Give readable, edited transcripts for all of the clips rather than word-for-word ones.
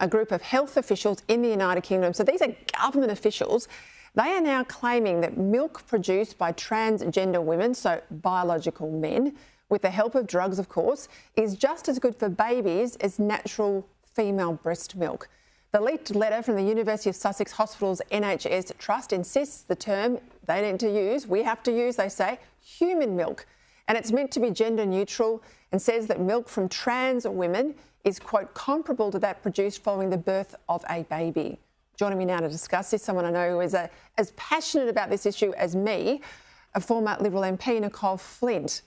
a group of health officials in the United Kingdom. So these are government officials. They are now claiming that milk produced by transgender women, so biological men, with the help of drugs, of course, is just as good for babies as natural female breast milk. The leaked letter from the University of Sussex Hospital's NHS Trust insists the term they need to use, we have to use, they say, human milk. And it's meant to be gender neutral and says that milk from trans women is, quote, comparable to that produced following the birth of a baby. Joining me now to discuss this, someone I know who is as passionate about this issue as me, a former Liberal MP, Nicolle Flint.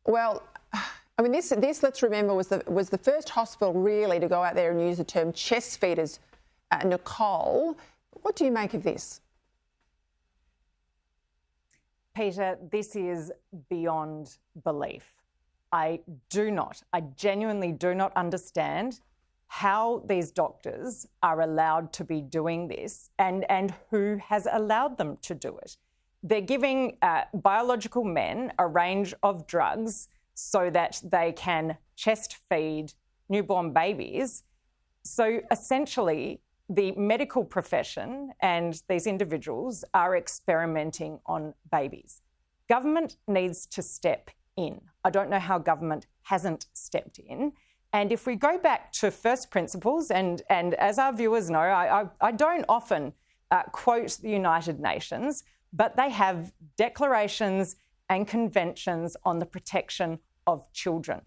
Well, I mean, this let's remember, was the first hospital really to go out there and use the term chest feeders. Nicolle, what do you make of this? Peta, this is beyond belief. I genuinely do not understand how these doctors are allowed to be doing this and who has allowed them to do it. They're giving biological men a range of drugs so that they can chest feed newborn babies. So essentially, the medical profession and these individuals are experimenting on babies. Government needs to step in. I don't know how government hasn't stepped in. And if we go back to first principles, and as our viewers know, I don't often quote the United Nations, but they have declarations and conventions on the protection of children.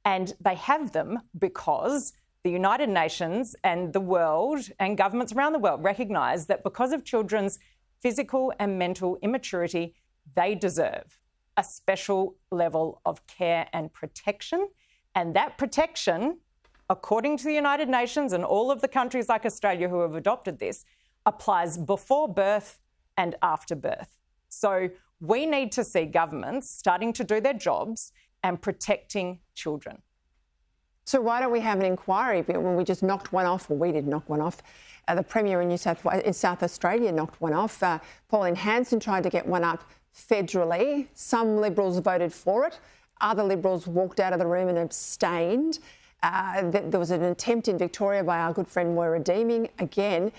And they have them because the United Nations and the world and governments around the world recognise that because of children's physical and mental immaturity, they deserve a special level of care and protection. And that protection, according to the United Nations and all of the countries like Australia who have adopted this, applies before birth and after birth. So we need to see governments starting to do their jobs and protecting children. So why don't we have an inquiry when we just knocked one off? Well, we did knock one off. The Premier in South Australia knocked one off. Pauline Hanson tried to get one up federally. Some Liberals voted for it. Other Liberals walked out of the room and abstained. There was an attempt in Victoria by our good friend Moira Deeming. Again,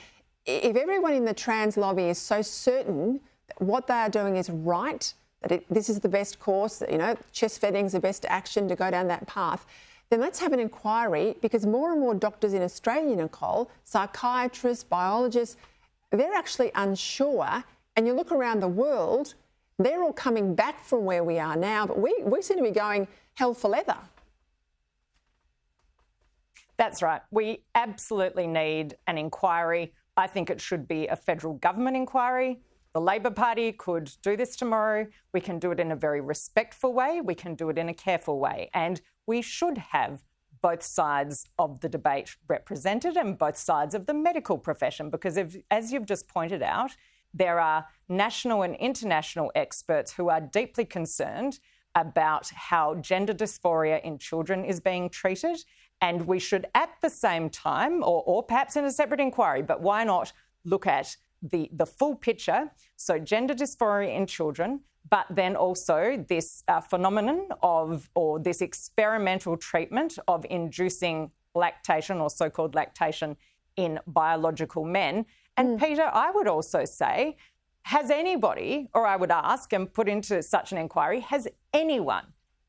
if everyone in the trans lobby is so certain that what they are doing is right, that this is the best course, that, you know, chest feeding is the best action to go down that path, then let's have an inquiry, because more and more doctors in Australia, Nicolle, psychiatrists, biologists, they're actually unsure. And you look around the world, they're all coming back from where we are now, but we seem to be going hell for leather. That's right. We absolutely need an inquiry. I think it should be a federal government inquiry. The Labor Party could do this tomorrow. We can do it in a very respectful way. We can do it in a careful way. And we should have both sides of the debate represented and both sides of the medical profession, because as you've just pointed out, there are national and international experts who are deeply concerned about how gender dysphoria in children is being treated. And we should, at the same time, or perhaps in a separate inquiry, but why not look at the full picture? So gender dysphoria in children, but then also this phenomenon or this experimental treatment of inducing lactation or so-called lactation in biological men. And Peta, I would also say, has anybody, or I would ask and put into such an inquiry, has anyone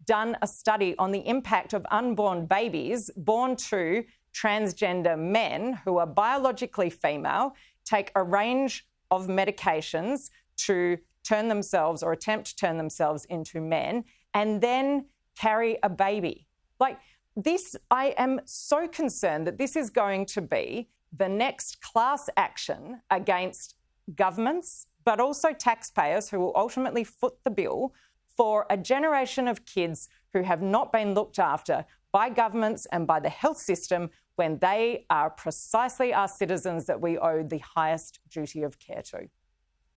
done a study on the impact of unborn babies born to transgender men who are biologically female, take a range of medications to turn themselves or attempt to turn themselves into men, and then carry a baby? Like this, I am so concerned that this is going to be the next class action against governments, but also taxpayers who will ultimately foot the bill for a generation of kids who have not been looked after by governments and by the health system when they are precisely our citizens that we owe the highest duty of care to.